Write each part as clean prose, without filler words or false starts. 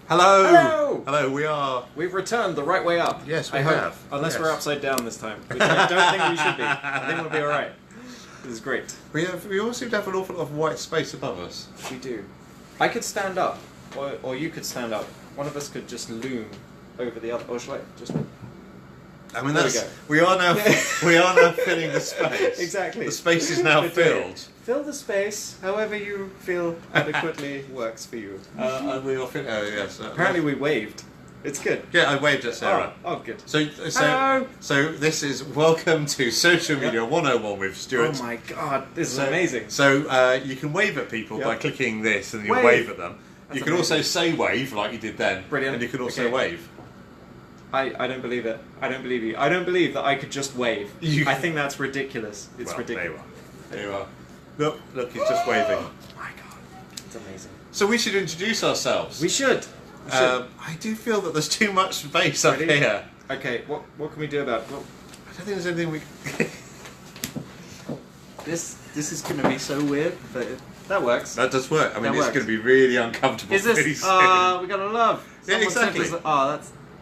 Hello! Hello! Hello, We've returned the right way up. Yes, we I hope. have. Unless Yes. we're upside down this time. Which I don't think we should be. I think we'll be alright. This is great. We all seem to have an awful lot of white space above us. We do. I could stand up. Or you could stand up. One of us could just loom over the other. Or shall I just... I mean, There we are now filling the space. Exactly. The space is now filled. Fill the space however you feel adequately works for you. And we all fit. Oh yes. Apparently we waved. It's good. Yeah, I waved at Sarah. Oh, good. So this is welcome to Social Media 101 with Stuart. Oh my god, this is amazing. So you can wave at people by clicking this, and you wave at them. That's you can also say wave like you did then. Brilliant. And you can also wave. I don't believe it. I don't believe you. I don't believe that I could just wave. I think that's ridiculous. It's ridiculous. There you are. Look, he's just waving. Oh my god, it's amazing. So we should introduce ourselves. We should. I do feel that there's too much space up here. Okay, what can we do about it? Well, I don't think there's anything we... This is going to be so weird, but that works. That does work. I mean, it's going to be really uncomfortable. Is this... we got to love. Yeah, exactly.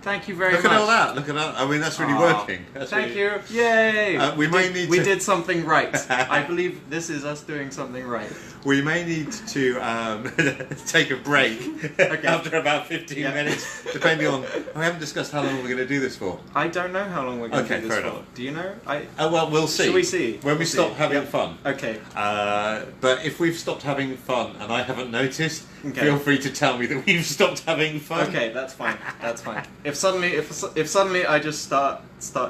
Thank you very much. Look at all that. Look at that. I mean, that's really working. Thank you. Yay! We did something right. I believe this is us doing something right. We may need to take a break after about 15 minutes, depending on... We haven't discussed how long we're going to do this for. I don't know how long we're going to do this for. Enough. Do you know? Well, we'll see. Shall we see? When we stop having fun. Okay. But if we've stopped having fun and I haven't noticed, feel free to tell me that we've stopped having fun. Okay, that's fine. That's fine. If suddenly I just start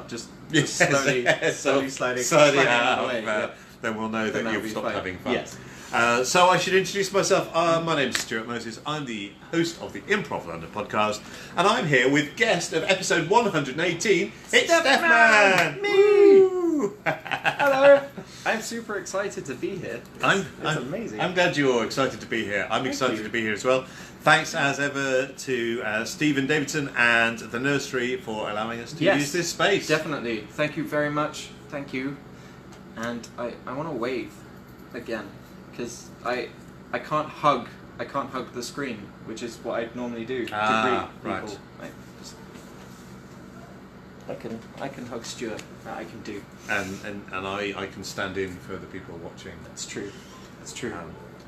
just slowly sliding away, then we'll know that you've stopped having fun. Yes. So I should introduce myself. My name's Stuart Moses. I'm the host of the Improv London podcast, and I'm here with guest of episode 118. It's Steff Man. Me. Hello. I'm super excited to be here. It's amazing. I'm glad you're excited to be here. I'm excited to be here as well. Thanks as ever to Stephen Davidson and the nursery for allowing us to use this space. Definitely. Thank you very much. Thank you. And I want to wave again because I can't hug the screen, which is what I normally do to greet people. Right. I can hug Stuart. That I can do. And I can stand in for the people watching. That's true. That's true.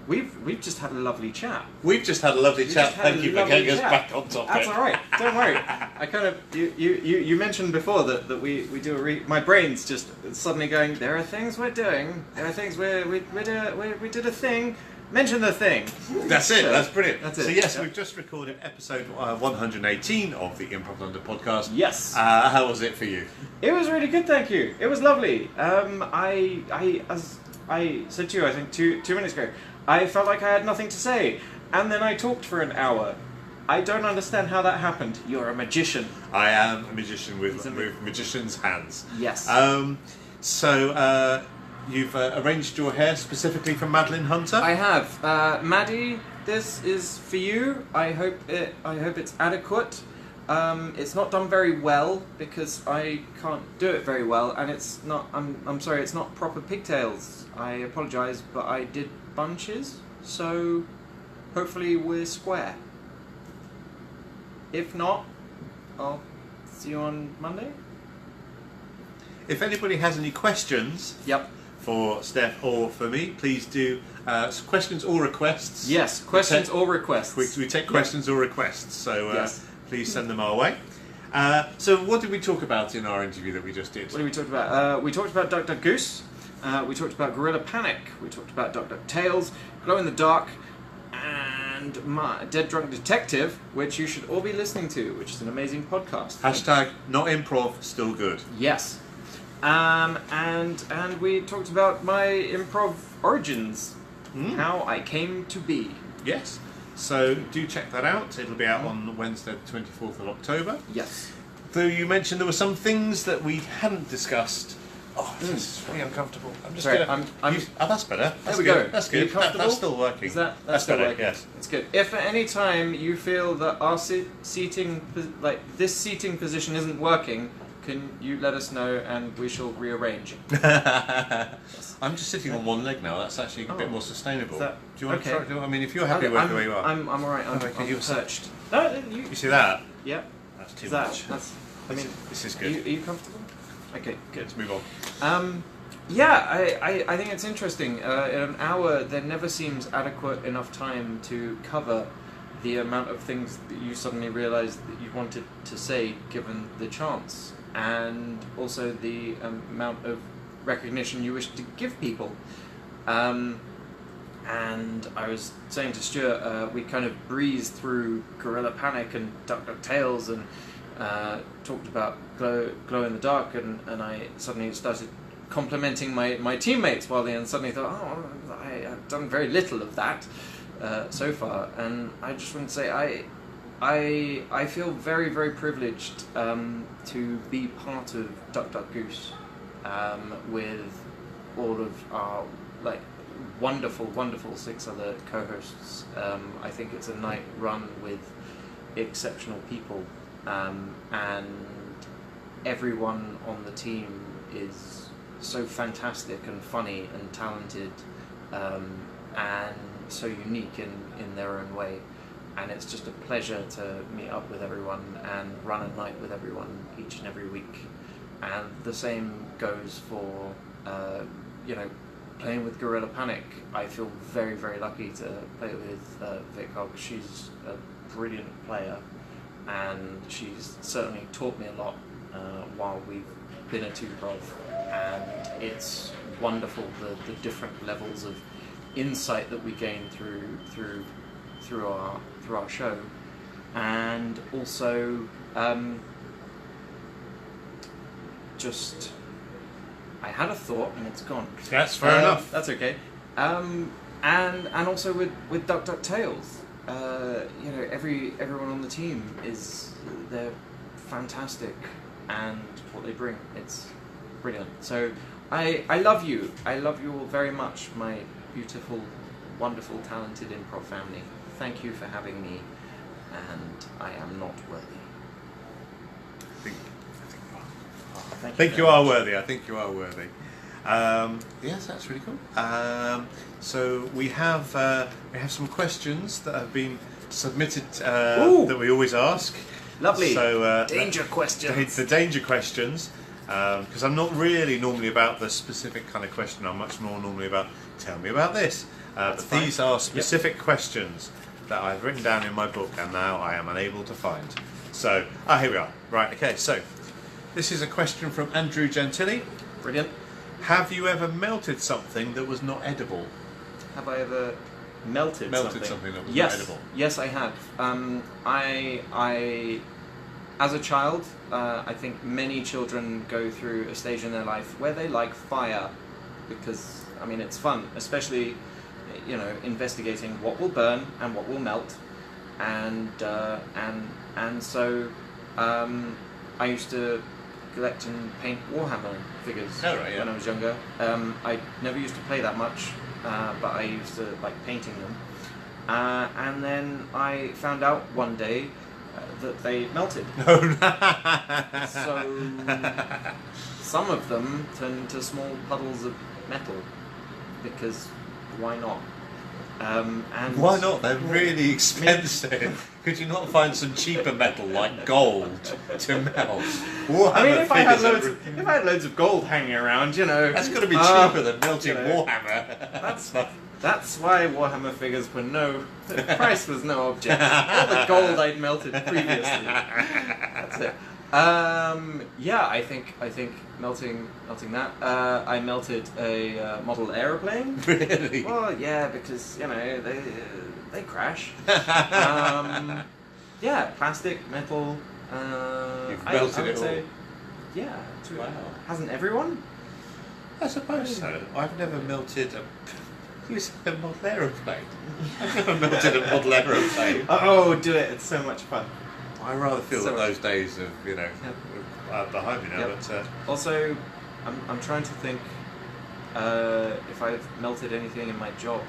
We've just had a lovely chat. We've just had a lovely chat. Thank you for getting us back on topic. That's all right. Don't worry. I kind of you mentioned before that we do my brain's just suddenly going. There are things we're doing. There are things we did a thing. Mention the thing. That's it. That's brilliant. That's it. So yes, we've just recorded episode 118 of the Improv London podcast. Yes. How was it for you? It was really good, thank you. It was lovely. As I said to you, I think two minutes ago, I felt like I had nothing to say, and then I talked for an hour. I don't understand how that happened. You're a magician. I am a magician with magician's hands. Yes. So you've arranged your hair specifically for Madeline Hunter? I have. Maddie, this is for you. I hope it's adequate. It's not done very well because I can't do it very well, and it's not. I'm sorry. It's not proper pigtails. I apologise, but I did bunches, so hopefully we're square. If not, I'll see you on Monday. If anybody has any questions, for Steff or for me, please do questions or requests. Yes, questions or requests. We take questions or requests, so please send them our way. So what did we talk about in our interview that we just did? What did we talk about? We talked about Duck Duck Goose, we talked about Gorilla Panic, we talked about Duck Duck Tales, Glow in the Dark, and my Dead Drunk Detective, which you should all be listening to, which is an amazing podcast. Hashtag not improv, still good. Yes. And we talked about my improv origins, how I came to be. Yes. So do check that out. It'll be out on Wednesday, the 24th of October. Yes. Though you mentioned there were some things that we hadn't discussed. Oh, this is really uncomfortable. I'm just sorry. That's better. There we go. That's good. That's still working. That's still better. Working. Yes. It's good. If at any time you feel that our seating position isn't working, can you let us know and we shall rearrange? I'm just sitting on one leg now. That's actually a bit more sustainable. Do you want okay. to try? I mean, if you're happy with the way you are, I'm alright. I'm perched. No, you see that? Yeah. That's too much. I mean, this is good. Are you comfortable? Okay, good. Let's move on. Yeah, I think it's interesting. In an hour, there never seems adequate enough time to cover the amount of things that you suddenly realise that you wanted to say given the chance, and also the amount of recognition you wish to give people. And I was saying to Stuart, we kind of breezed through Gorilla Panic and Duck Tales and talked about glow in the dark, and I suddenly started complimenting my teammates while then suddenly thought, oh, I've done very little of that so far, and I just want to say I feel very, very privileged to be part of Duck Duck Goose with all of our wonderful 6 other co-hosts. I think it's a night run with exceptional people, and everyone on the team is so fantastic and funny and talented, and so unique in their own way, and it's just a pleasure to meet up with everyone and run a night with everyone each and every week. And the same goes for playing with Gorilla Panic. I feel very, very lucky to play with Vic Hogg. She's a brilliant player, and she's certainly taught me a lot while we've been at Improv, and it's wonderful the different levels of insight that we gain through our show, and also just I had a thought and it's gone. That's fair enough. That's okay. And also with Duck Duck Tales, everyone on the team they're fantastic, and what they bring, it's brilliant. So I love you. I love you all very much, my beautiful, wonderful, talented improv family. Thank you for having me, and I am not worthy. I think you are worthy. I think you are worthy. Yes, that's really cool. So we have some questions that have been submitted that we always ask. Lovely. So danger questions. The danger questions, because I'm not really normally about the specific kind of question. I'm much more normally about tell me about this. But fine. These are specific questions that I've written down in my book, and now I am unable to find. So here we are. Right. Okay. So this is a question from Andrew Gentili. Brilliant. Have you ever melted something that was not edible? Have I ever melted something that was yes. not edible? Yes, I have. I as a child, I think many children go through a stage in their life where they like fire, because it's fun, especially investigating what will burn and what will melt, and so I used to collect and paint Warhammer figures when I was younger. I never used to play that much, but I used to like painting them. And then I found out one day that they melted. So some of them turned into small puddles of metal, because why not? And why not? They're really expensive. Could you not find some cheaper metal like gold to melt? If I had loads of gold hanging around, that's got to be cheaper than melting Warhammer. That's why Warhammer figures were the price was no object. All the gold I'd melted previously. That's it. I think melting that. I melted a model aeroplane. Really? Well, yeah, because they crash. Plastic, metal. You've melted it all. Yeah. Wow. Hasn't everyone? I suppose so. I've never melted You said a model aeroplane. I've never melted a model aeroplane. Oh, do it! It's so much fun. I rather feel that those days of are behind me now. Yep. But also, I'm trying to think if I've melted anything in my job.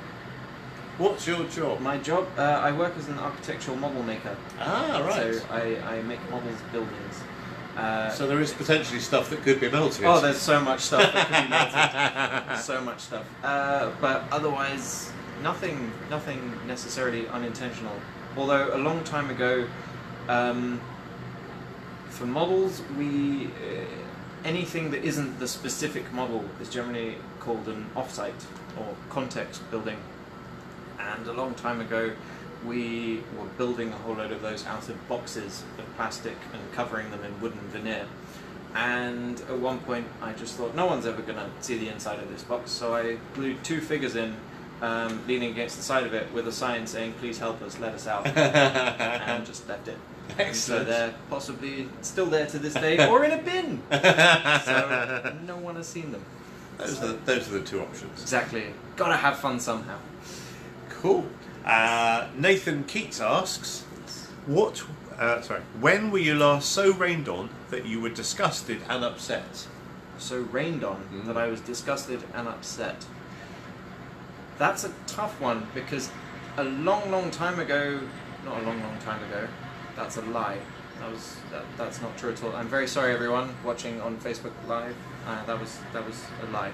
What's your job? My job, I work as an architectural model maker. Ah, right. So I make models of buildings, So there is potentially stuff that could be melted. Oh, there's so much stuff that could be melted. So much stuff. But otherwise, nothing necessarily unintentional. Although a long time ago, for models, anything that isn't the specific model is generally called an offsite or context building. And a long time ago, we were building a whole load of those out of boxes of plastic and covering them in wooden veneer. And at one point I just thought, no one's ever going to see the inside of this box, so I glued 2 figures in, leaning against the side of it with a sign saying, please help us, let us out, and just left it. Excellent. So they're possibly still there to this day, or in a bin, so no one has seen them. Those are the 2 options. Exactly. Gotta have fun somehow. Cool. Nathan Keats asks, when were you last so rained on that you were disgusted and upset? So rained on that I was disgusted and upset. That's a tough one because a long time ago, not a long time ago, that's a lie. That's not true at all. I'm very sorry everyone watching on Facebook Live. That was a lie.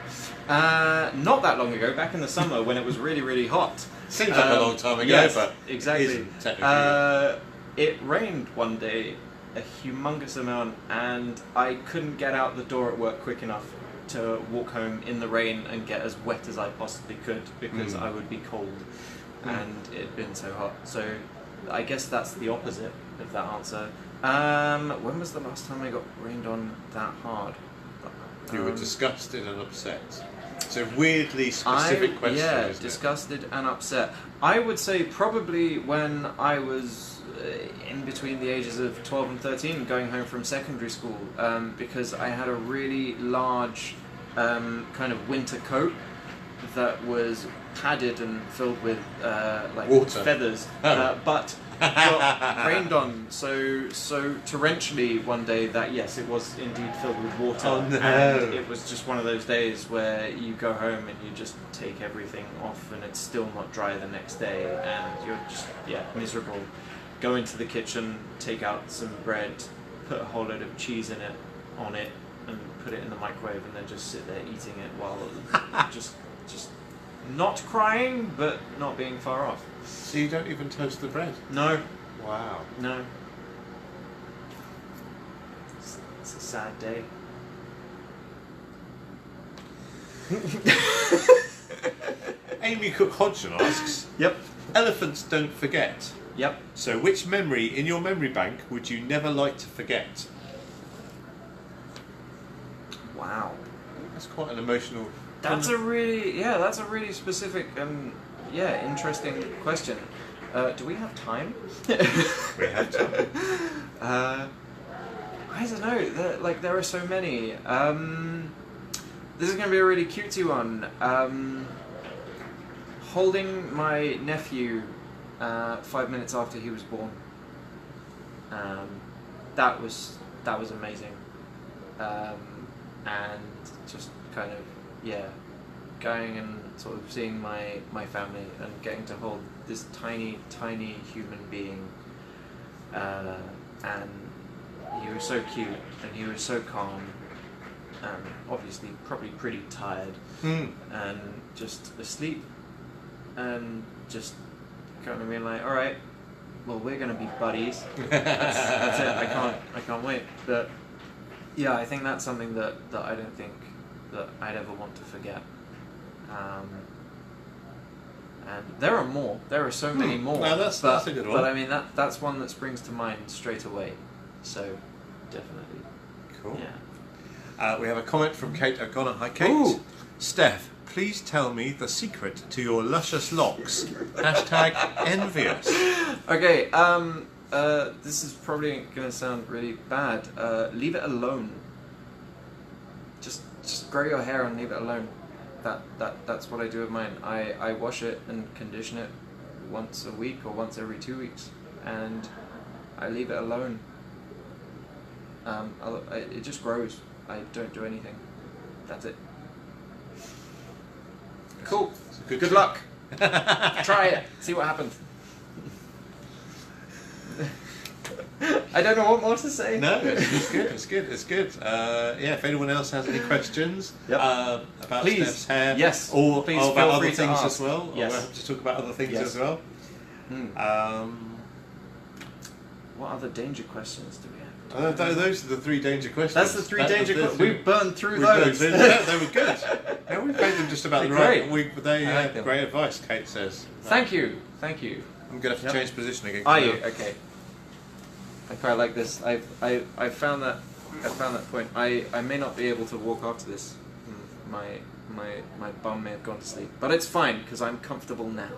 Not that long ago, back in the summer when it was really hot. Seems like a long time ago, yes, but exactly. Isn't technically. It rained one day, a humongous amount, and I couldn't get out the door at work quick enough to walk home in the rain and get as wet as I possibly could because I would be cold and it had been so hot. So I guess that's the opposite of that answer. When was the last time I got rained on that hard? You were disgusted and upset. So weirdly specific question, yeah, isn't disgusted and upset. I would say probably when I was in between the ages of 12 and 13 going home from secondary school because I had a really large kind of winter coat that was padded and filled with like water. Feathers, but got rained on so torrentially one day that yes, it was indeed filled with water. Oh no! And it was just one of those days where you go home and you just take everything off and it's still not dry the next day and you're just miserable. Go into the kitchen, take out some bread, put a whole load of cheese on it, and put it in the microwave, and then just sit there eating it while just not crying, but not being far off. So you don't even toast the bread? No. Wow. No. It's a sad day. Amy Cook Hodgson asks, Yep. elephants don't forget. Yep. So which memory in your memory bank would you never like to forget? Wow. That's quite an emotional... That's a really specific and interesting question. Do we have time? We have time. I don't know. There are so many. This is going to be a really cutesy one. Holding my nephew 5 minutes after he was born. That was amazing. And just kind of going and sort of seeing my family and getting to hold this tiny human being, and he was so cute and he was so calm and obviously probably pretty tired and just asleep and just kind of being like, all right, well, we're gonna be buddies. That's it. I can't wait. But yeah, I think that's something that I don't think that I'd ever want to forget. And there are more. There are so many more. No, that's a good one. But I mean, that's one that springs to mind straight away. So, definitely. Cool. Yeah. We have a comment from Kate O'Connor. Hi, Kate. Ooh. Steph, please tell me the secret to your luscious locks. Hashtag envious. Okay. This is probably going to sound really bad. Leave it alone. Just grow your hair and leave it alone. That's what I do with mine. I wash it and condition it once a week or once every 2 weeks, and I leave it alone. It just grows. I don't do anything. That's it. Cool. Good luck. Try it. See what happens. I don't know what more to say. No, it's good. It's good. It's good. Yeah. If anyone else has any questions about please. Steph's hair, yes, or please about feel other free to things ask. as well, Yes. or we'll have to talk about other things as well. What other danger questions do we have? Those are the 3 danger questions. That's the 3 danger questions. We've burned through those. They were good. Yeah, we made them just about the right. They like great advice, Kate says. Thank you. Thank you. I'm going to have to change position again. Are you? Okay. I quite like this. I found that point. I may not be able to walk after this. My bum may have gone to sleep, but it's fine because I'm comfortable now.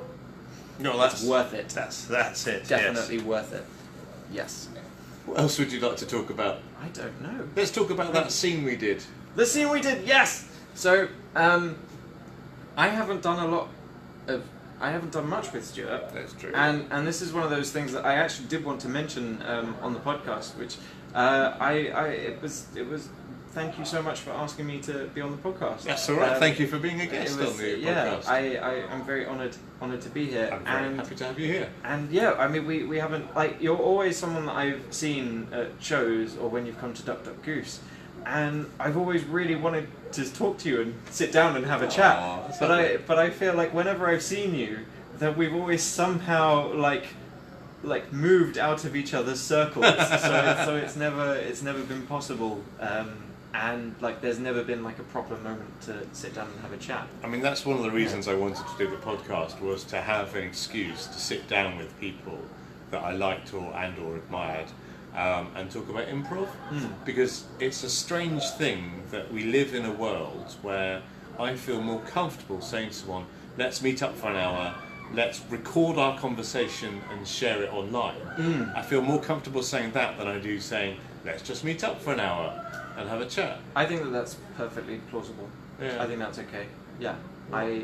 No, that's worth it. That's it. Definitely worth it. Yes. What else would you like to talk about? I don't know. Let's talk about that scene we did. The scene we did. Yes. So I haven't done much with Stuart. That's true. And this is one of those things that I actually did want to mention on the podcast, which it was. Thank you so much for asking me to be on the podcast. That's all right. Thank you for being a guest on the podcast. I'm very honoured to be here. I'm very happy to have you here. And yeah, I mean, we haven't, like, you're always someone that I've seen at shows or when you've come to Duck Duck Goose. And I've always really wanted to talk to you and sit down and have a chat. But I feel like whenever I've seen you, that we've always somehow like moved out of each other's circles. so it's never been possible. And like, there's never been like a proper moment to sit down and have a chat. I mean, that's one of the reasons I wanted to do the podcast, was to have an excuse to sit down with people that I liked or admired, and talk about improv. Because it's a strange thing that we live in a world where I feel more comfortable saying to someone, let's meet up for an hour, let's record our conversation and share it online. I feel more comfortable saying that than I do saying, let's just meet up for an hour and have a chat. I think that's perfectly plausible. Yeah. I think that's okay. Yeah. I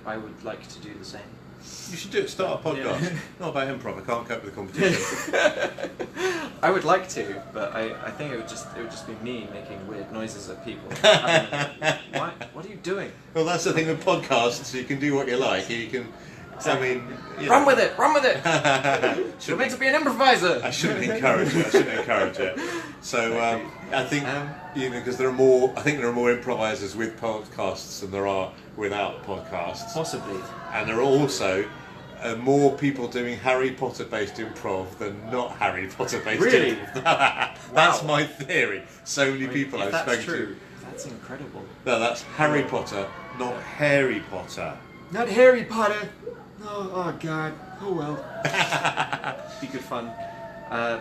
would like to do the same. You should do it. Start a podcast. Yeah. Not about improv. I can't cope with the competition. I would like to, but I think it would just be me making weird noises at people. What are you doing? Well, that's the thing with podcasts. You can do what you like. You can. I mean, run with it. You're meant to be an improviser. I shouldn't encourage it. So I think because there are more. I think there are more improvisers with podcasts than there are without podcasts. Possibly. And there are also more people doing Harry Potter based improv than not Harry Potter based really? improv. That's my theory. So many people I've spoken to. That's incredible. No, that's Harry Potter, not Harry Potter. Not Harry Potter. Oh God. Oh well. Be good fun.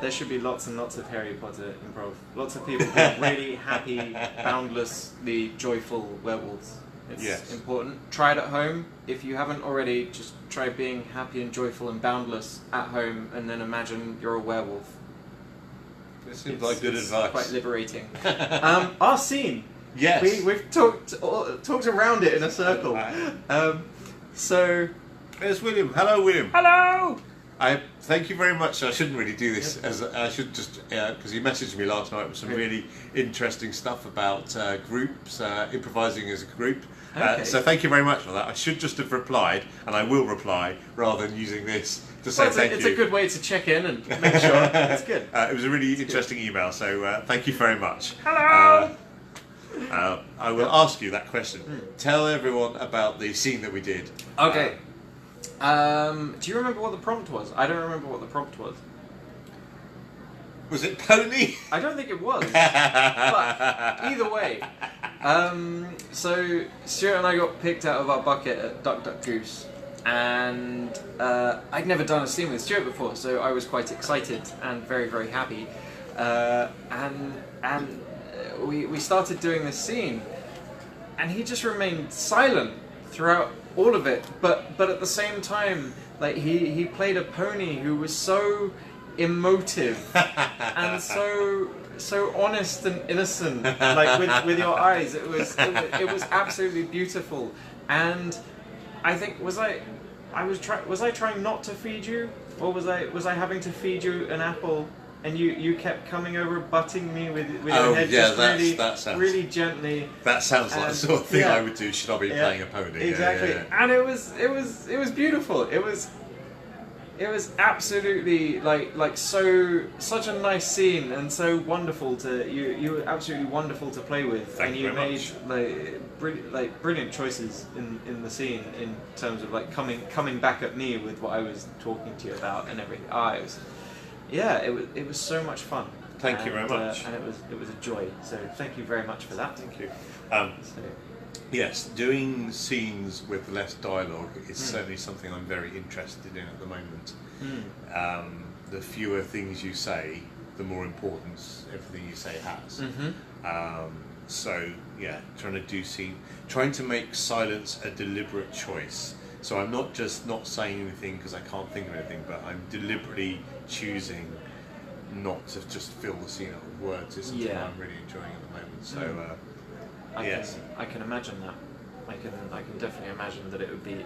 There should be lots and lots of Harry Potter improv. Lots of people being really happy, boundlessly joyful werewolves. It's important. Try it at home. If you haven't already, just try being happy and joyful and boundless at home, and then imagine you're a werewolf. This seems like good advice. Quite liberating. Our scene. Yes. We've talked around it in a circle. So. There's William. Hello, William. Hello. I thank you very much. I shouldn't really do this, as I should just because you messaged me last night with some really interesting stuff about groups, improvising as a group. Okay. So thank you very much for that. I should just have replied, and I will reply rather than using this to say thank you. It's a good way to check in and make sure it's good. It was a really interesting email, so thank you very much. Hello. I will ask you that question. Tell everyone about the scene that we did. Okay. Do you remember what the prompt was? I don't remember what the prompt was. Was it pony? I don't think it was. But either way. So Stuart and I got picked out of our bucket at Duck Duck Goose, and I'd never done a scene with Stuart before, so I was quite excited and very, very happy. And we started doing this scene, and he just remained silent throughout all of it, but at the same time, like he played a pony who was so emotive and so honest and innocent, like with your eyes. It was absolutely beautiful. And I think was I trying not to feed you, or was I having to feed you an apple? And you kept coming over, butting me with your head, just really gently. That sounds like the sort of thing I would do should I be playing a pony. Exactly, Yeah. And it was beautiful. It It was absolutely such a nice scene and so wonderful to you were absolutely wonderful to play with. Thank you very made brilliant choices in the scene in terms of like coming back at me with what I was talking to you about and everything. It was so much fun. Thank you very much. And it was a joy. So thank you very much for that. Thank you. Yes, doing scenes with less dialogue is certainly something I'm very interested in at the moment. The fewer things you say, the more importance everything you say has. So yeah, trying to make silence a deliberate choice. So I'm not just not saying anything because I can't think of anything, but I'm deliberately choosing not to just fill the scene up with words. It's something I'm really enjoying at the moment. So. I can imagine that. I can definitely imagine that it would be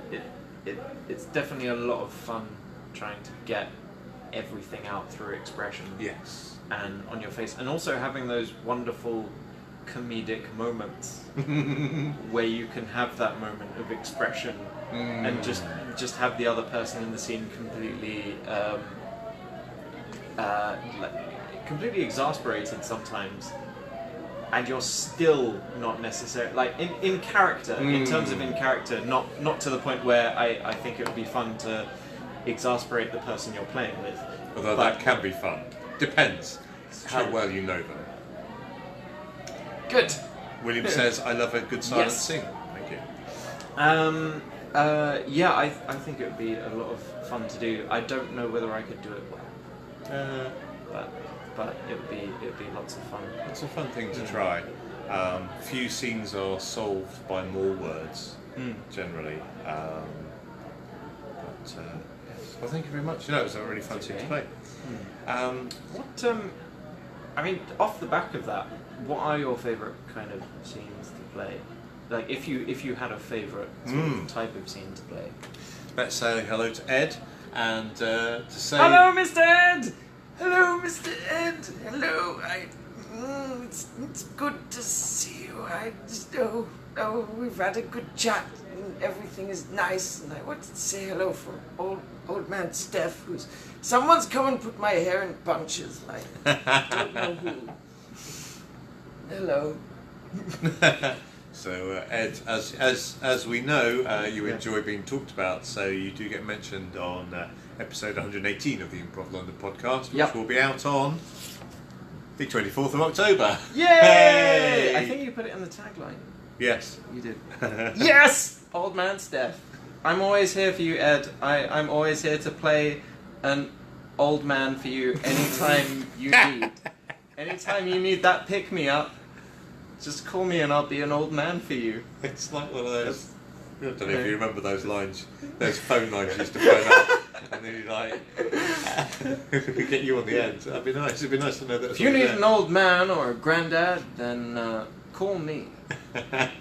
it's definitely a lot of fun trying to get everything out through expression. Yes. And on your face, and also having those wonderful comedic moments where you can have that moment of expression and just have the other person in the scene completely completely exasperated sometimes. And you're still not necessarily in character. In terms of in character, not to the point where I think it would be fun to exasperate the person you're playing with. Although that can be fun. Depends how well you know them. Good. William says, "I love a good silent scene." Thank you. I think it would be a lot of fun to do. I don't know whether I could do it well. But it would be lots of fun. It's a fun thing to try. Few scenes are solved by more words, generally. Well, thank you very much. It was a really fun scene to play. Off the back of that, what are your favourite kind of scenes to play? Like, if you had a favourite sort of type of scene to play. Let's say hello to Ed, and to say... Hello, Mr. Ed! Hello, Mr. Ed. Hello. It's good to see you. We've had a good chat and everything is nice. And I wanted to say hello for old man Steff, who's someone's come and put my hair in bunches. I don't know who. Hello. So Ed, as we know, you enjoy being talked about. So you do get mentioned on. Episode 118 of the Improv London podcast, which will be out on the 24th of October. Yay! I think you put it in the tagline. Yes. You did. Yes! Old man Steff. I'm always here for you, Ed. I'm always here to play an old man for you anytime you need. Anytime you need that pick-me-up, just call me and I'll be an old man for you. It's like one of those... I don't know if you remember those lines, those phone lines you used to phone up, and then you get you on the end. That'd be nice. It'd be nice to know that. If you need an old man or a granddad, then call me.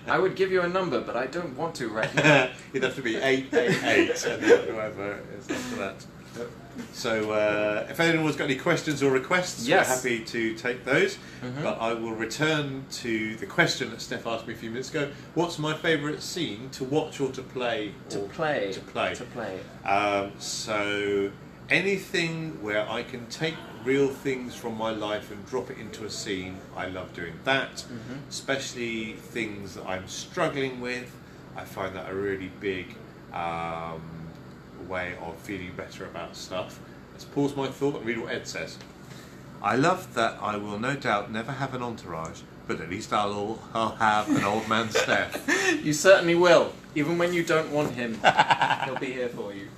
I would give you a number, but I don't want to right now. It'd have to be 888, and then whoever is after that. So, if anyone's got any questions or requests, we're happy to take those. But I will return to the question that Steff asked me a few minutes ago. What's my favourite scene to watch or to play? To play. So, anything where I can take real things from my life and drop it into a scene, I love doing that. Especially things that I'm struggling with. I find that a really big way of feeling better about stuff. Let's pause my thought and read what Ed says. I love that I will no doubt never have an entourage, but at least I'll have an old man Steff. You certainly will. Even when you don't want him, he'll be here for you.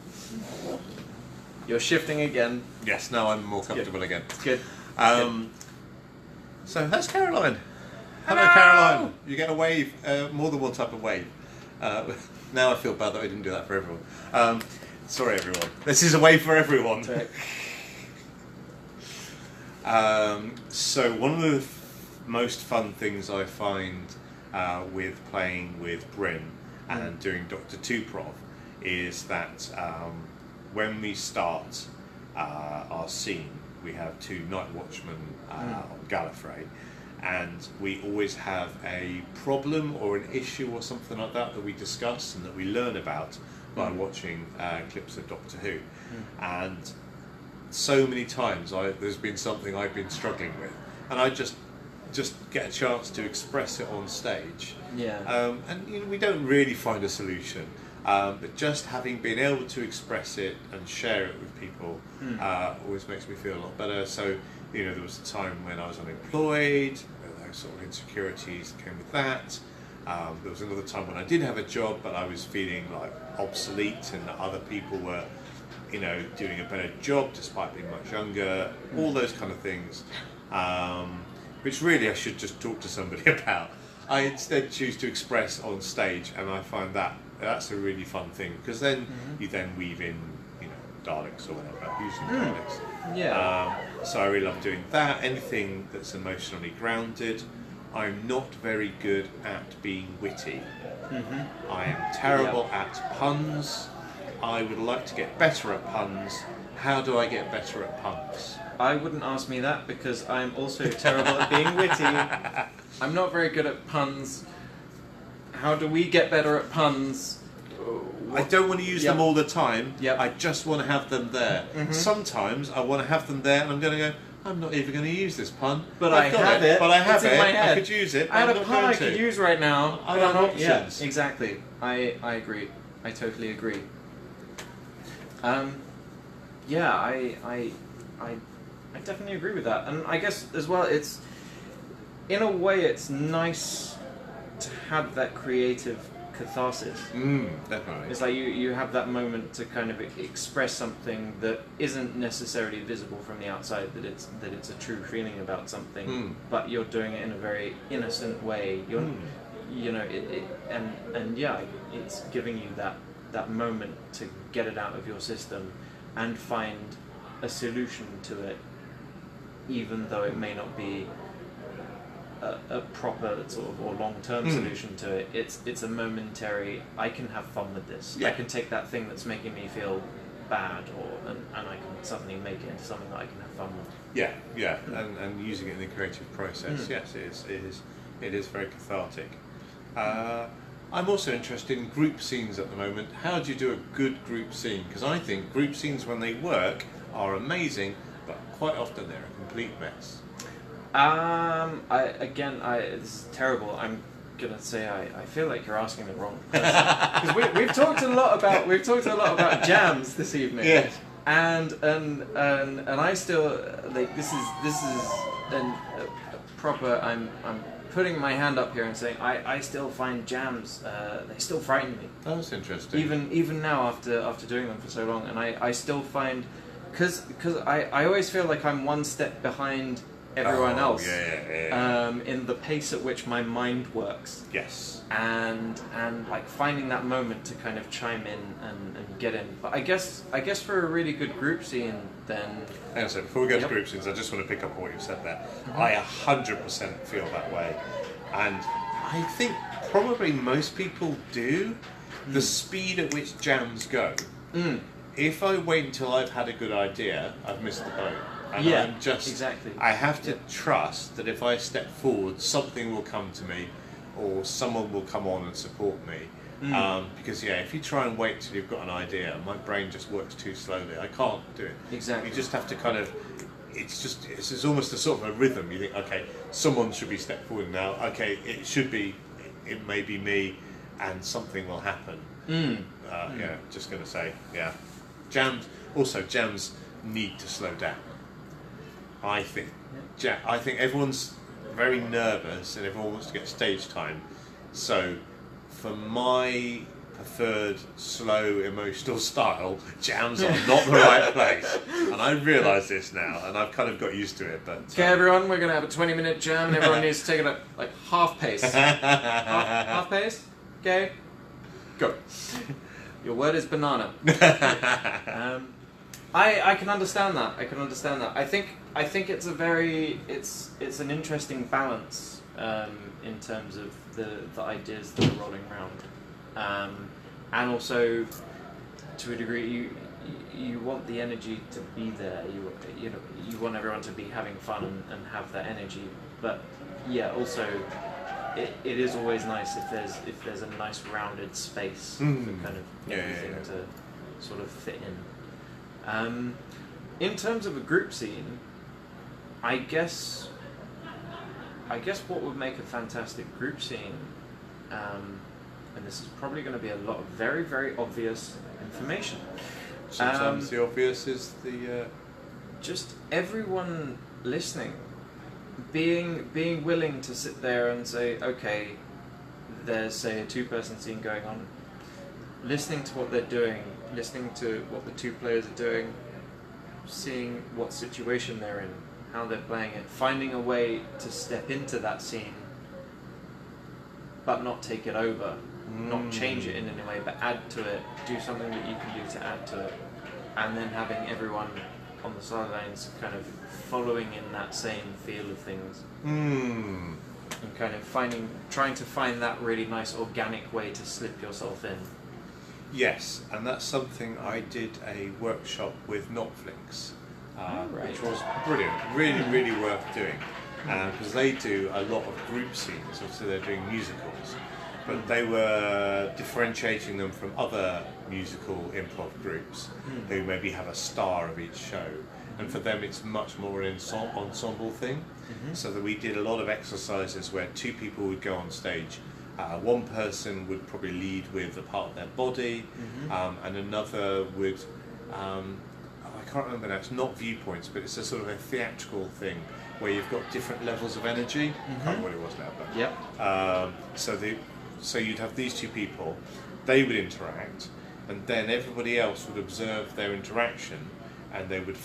You're shifting again. Yes, now I'm more comfortable again. Good. So that's Caroline. Hello, Caroline. You get a wave, more than one type of wave. Now I feel bad that I didn't do that for everyone. Sorry, everyone. This is a wave for everyone. So one of the most fun things I find with playing with Bryn and doing Dr. Tuprov is that when we start our scene, we have two night watchmen on Gallifrey, and we always have a problem or an issue or something like that that we discuss and that we learn about by watching clips of Doctor Who, and so many times there's been something I've been struggling with, and I just get a chance to express it on stage. And we don't really find a solution, but just having been able to express it and share it with people always makes me feel a lot better. So there was a time when I was unemployed, those sort of insecurities came with that. There was another time when I did have a job, but I was feeling like obsolete, and that other people were doing a better job despite being much younger, all those kind of things, which really I should just talk to somebody about. I instead choose to express on stage, and I find that's a really fun thing, because then you then weave in Daleks or whatever, using Daleks. So I really love doing that. Anything that's emotionally grounded. I'm not very good at being witty. I am terrible at puns. I would like to get better at puns. How do I get better at puns? I wouldn't ask me that, because I'm also terrible at being witty. I'm not very good at puns. How do we get better at puns? I don't want to use them all the time. I just want to have them there. Sometimes I want to have them there, and I'm going to go, I'm not even going to use this pun. But I have it. But I have it. In my head. I could use it. I had a pun I could use right now. I have options. Yeah, exactly. I agree. I totally agree. I definitely agree with that. And I guess as well, it's in a way it's nice to have that creative catharsis. Definitely. It's like you have that moment to kind of express something that isn't necessarily visible from the outside, that it's a true feeling about something, but you're doing it in a very innocent way. You're it's giving you that moment to get it out of your system and find a solution to it, even though it may not be a proper sort of or long-term solution to it. It's a momentary, I can have fun with this. I can take that thing that's making me feel bad and I can suddenly make it into something that I can have fun with. And using it in the creative process. Yes, it is very cathartic. I'm also interested in group scenes at the moment. How do you do a good group scene? Because I think group scenes, when they work, are amazing, but quite often they're a complete mess. This is terrible. I'm gonna say I feel like you're asking the wrong person, because we've talked a lot about jams this evening. Yes. And I still like this is a proper. I'm putting my hand up here and saying I still find jams. They still frighten me. That's interesting. Even now after doing them for so long, and I still find because I always feel like I'm one step behind everyone else in the pace at which my mind works. Yes. And like finding that moment to kind of chime in and get in. But I guess for a really good group scene, then. Hang on a second, before we go to group scenes, I just want to pick up on what you said there. I 100% feel that way, and I think probably most people do. The speed at which jams go. If I wait until I've had a good idea, I've missed the boat. And exactly. I have to trust that if I step forward, something will come to me, or someone will come on and support me. Because if you try and wait till you've got an idea, my brain just works too slowly. I can't do it. Exactly. You just have to kind of. It's almost a sort of a rhythm. You think, okay, someone should be stepped forward now. Okay, it may be me, and something will happen. Just going to say, jams need to slow down. I think. I think everyone's very nervous and everyone wants to get stage time. So, for my preferred slow emotional style, jams are not the right place. And I realise this now, and I've kind of got used to it. But okay, everyone, we're going to have a 20-minute jam. Everyone needs to take it at like half pace. half pace. Okay, go. Your word is banana. I can understand that. I think it's a very it's an interesting balance in terms of the ideas that are rolling around, and also to a degree you want the energy to be there. You want everyone to be having fun and have that energy, but also it is always nice if there's a nice rounded space for kind of everything to sort of fit in. In terms of a group scene, I guess what would make a fantastic group scene, and this is probably going to be a lot of very, very obvious information. Sometimes the obvious is the... Just everyone listening, being willing to sit there and say, okay, there's, say, a two-person scene going on, listening to what they're doing, listening to what the two players are doing, seeing what situation they're in, how they're playing it, finding a way to step into that scene, but not take it over, not change it in any way, but add to it, do something that you can do to add to it, and then having everyone on the sidelines kind of following in that same feel of things. And kind of trying to find that really nice organic way to slip yourself in. Yes, and that's something I did a workshop with Netflix, which was brilliant, really, really worth doing, because they do a lot of group scenes, so they're doing musicals, but they were differentiating them from other musical improv groups who maybe have a star of each show, and for them it's much more an ensemble thing, so that we did a lot of exercises where two people would go on stage. One person would probably lead with a part of their body, and another would, I can't remember now, it's not viewpoints, but it's a sort of a theatrical thing where you've got different levels of energy. I can't remember what it was now, but so you'd have these two people, they would interact, and then everybody else would observe their interaction, and they would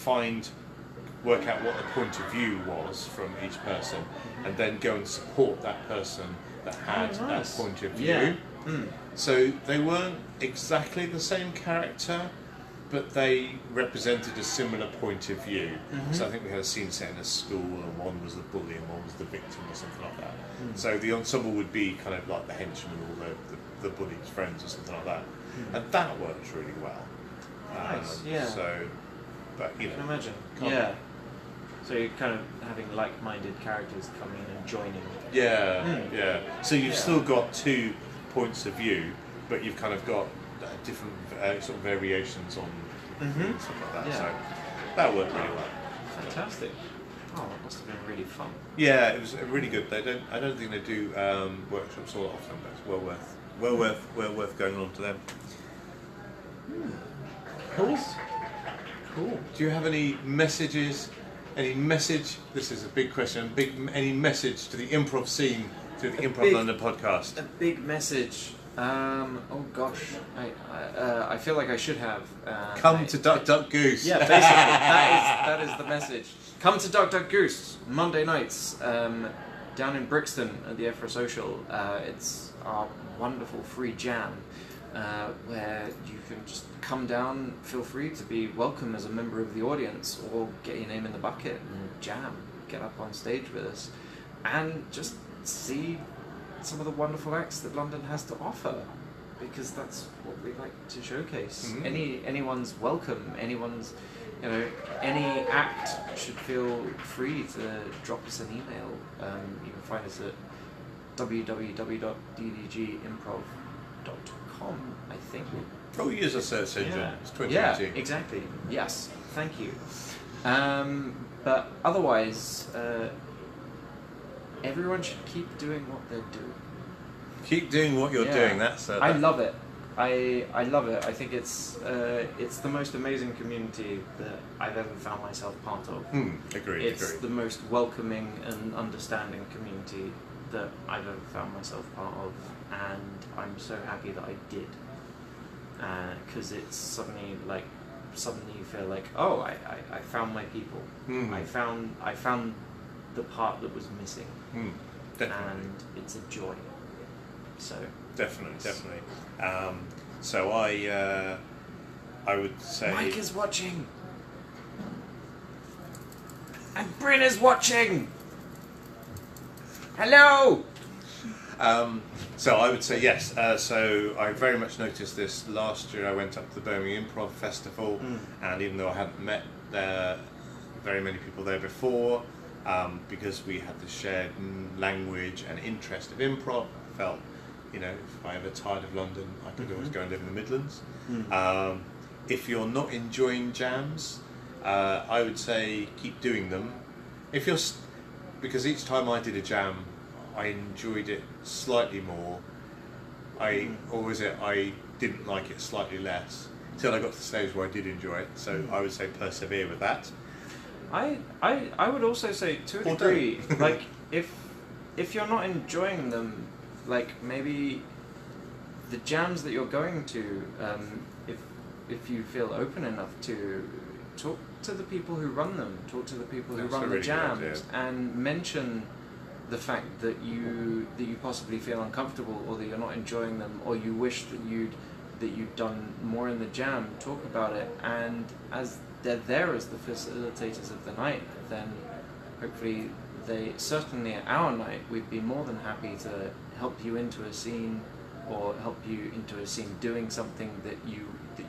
work out what the point of view was from each person, and then go and support that person that had that point of view. So they weren't exactly the same character, but they represented a similar point of view. So I think we had a scene set in a school, and one was the bully and one was the victim or something like that. So the ensemble would be kind of like the henchman or the bully's friends or something like that. And that worked really well. Nice, yeah. So, but you know, I can imagine. can't- So you're kind of having like-minded characters coming in and joining. So you've still got two points of view, but you've kind of got different sort of variations on stuff like that. So that worked really well. Fantastic. Oh, that must have been really fun. Yeah, it was really good. I don't think they do workshops all that often, but it's well worth going on to them. Cool. Do you have any messages? Any message? This is a big question. Any message to the improv scene through the Improv London podcast? A big message. Oh gosh, I feel like I should have. Come to Duck Duck Goose. Yeah, basically that is the message. Come to Duck Duck Goose Monday nights down in Brixton at the Efra Social. It's our wonderful free jam where you can just come down. Feel free to be welcome as a member of the audience, or get your name in the bucket and jam. Get up on stage with us, and just see some of the wonderful acts that London has to offer, because that's what we like to showcase. Anyone's welcome. Anyone's, any act should feel free to drop us an email. You can find us at www.ddgimprov.com, I think. Oh, use a search engine. It's 2018. Yeah, exactly. Yes, thank you. But otherwise, everyone should keep doing what they're doing. Keep doing what you're doing. That's. I love it. I love it. I think it's the most amazing community that I've ever found myself part of. Agreed. It's the most welcoming and understanding community that I've ever found myself part of, and I'm so happy that I did. Because it's suddenly you feel like, oh, I found my people. I found the part that was missing. Definitely. And it's a joy. So definitely. So I would say Mike is watching, and Bryn is watching. Hello. So I would say yes. So I very much noticed this last year. I went up to the Birmingham Improv Festival, and even though I hadn't met very many people there before, because we had the shared language and interest of improv. I felt, if I ever tired of London, I could always go and live in the Midlands. If you're not enjoying jams, I would say keep doing them. Because each time I did a jam, I enjoyed it slightly more. I didn't like it slightly less until I got to the stage where I did enjoy it. So I would say persevere with that. I would also say to a degree, like if you're not enjoying them, like maybe the jams that you're going to, if you feel open enough to talk to the people who run them, talk to the people who run the jams, and mention the fact that you possibly feel uncomfortable, or that you're not enjoying them, or you wish that you'd done more in the jam. Talk about it, and as they're there as the facilitators of the night, then hopefully certainly at our night, we'd be more than happy to help you into a scene, or help you into a scene doing something that you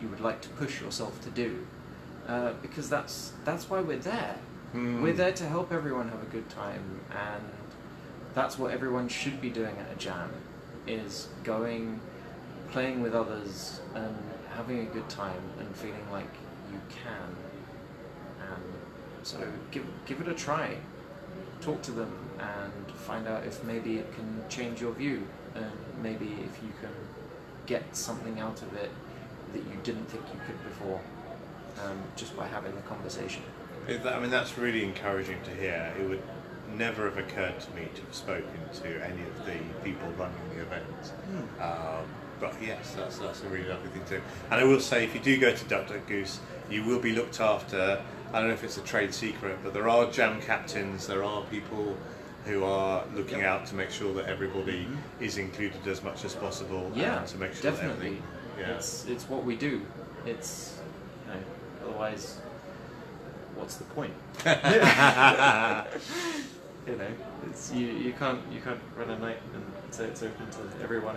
would like to push yourself to do, because that's why we're there. We're there to help everyone have a good time, and that's what everyone should be doing at a jam, is going, playing with others and having a good time and feeling like you can. And so give it a try. Talk to them and find out if maybe it can change your view, and maybe if you can get something out of it that you didn't think you could before, just by having the conversation. That's really encouraging to hear. It would never have occurred to me to have spoken to any of the people running the event. But yes, that's a really lovely thing to do. And I will say, if you do go to Duck Duck Goose, you will be looked after. I don't know if it's a trade secret, but there are jam captains, there are people who are looking out to make sure that everybody is included as much as possible. And to make sure definitely. It's what we do. It's, otherwise, what's the point? It's you can't run a night and say it's open to everyone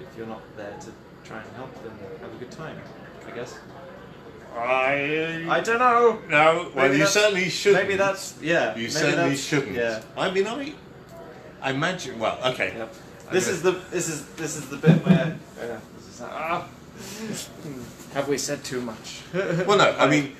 if you're not there to try and help them have a good time, I guess. I don't know. No, well, you certainly shouldn't. Maybe that's You certainly shouldn't. Yeah. I imagine. Well, okay. Yep. This is the bit where have we said too much? Well, no.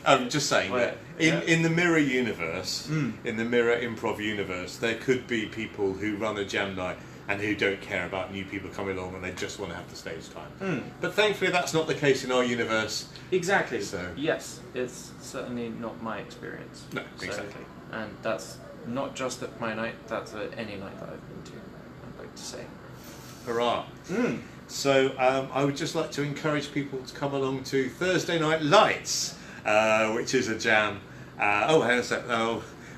I'm just saying that in the mirror universe, in the mirror improv universe, there could be people who run a jam night and who don't care about new people coming along, and they just want to have the stage time. But thankfully, that's not the case in our universe. Exactly. So yes, it's certainly not my experience. No, exactly. And that's not just at my night. That's at any night that I've been to, I'd like to say. Hurrah! So I would just like to encourage people to come along to Thursday Night Lights, which is a jam. Hang on a sec.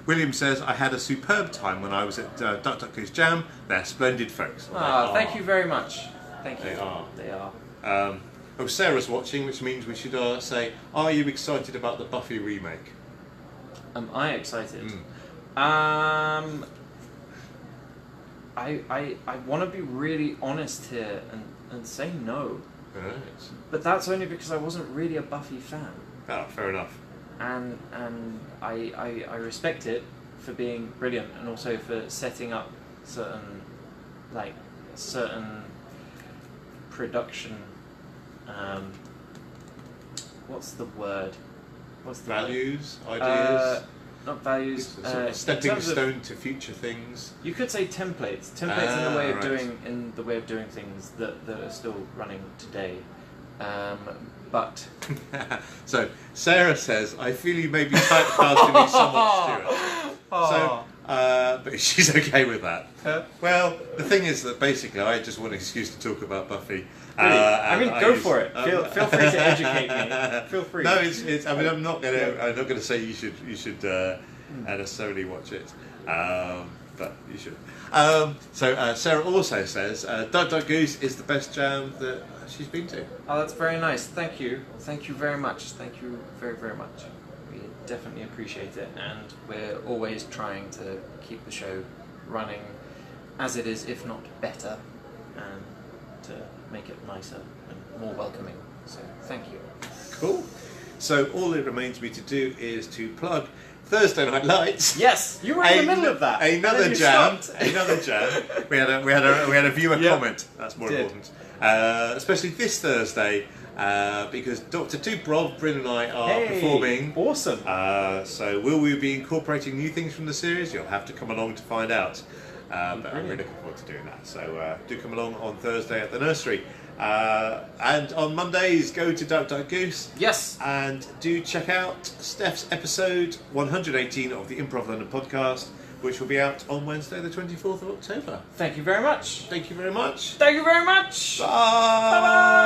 William says, I had a superb time when I was at Duck Duck Goose Jam. They're splendid folks. Thank you very much. Thank you. They are. Sarah's watching, which means we should say, are you excited about the Buffy remake? Am I excited? I want to be really honest here and say no. Right. But that's only because I wasn't really a Buffy fan. Oh, fair enough. And I respect it for being brilliant, and also for setting up certain production. What's the word? Values, ideas. Not values. Sort of stepping stone to future things. You could say templates. Templates in the way of doing things that are still running today. But so Sarah says, I feel you may be typecasting me somewhat, Stuart. So, but she's okay with that. Well, the thing is that basically I just want an excuse to talk about Buffy. Really? Go for it. Feel free to educate me. Feel free. No, it's. I'm not gonna say you should necessarily watch it. But you should. So Sarah also says Duck Duck Goose is the best jam that she's been to. Oh, that's very nice. Thank you. Thank you very much. Thank you very, very much. We definitely appreciate it, and we're always trying to keep the show running as it is, if not better, and to make it nicer and more welcoming. So thank you. Cool. So all it remains me to do is to plug Thursday Night Lights. Yes, you were in the middle of that. Another jam. Another jam. We had a viewer comment. That's more important. Especially this Thursday, because Dr. Dubrov, Bryn and I are performing. Awesome. So will we be incorporating new things from the series? You'll have to come along to find out. But I'm really looking forward to doing that. So do come along on Thursday at the nursery. And on Mondays, go to Duck Duck Goose. Yes. And do check out Steff's episode 118 of the Improv London podcast, which will be out on Wednesday, the 24th of October. Thank you very much. Thank you very much. Thank you very much. Bye. Bye-bye.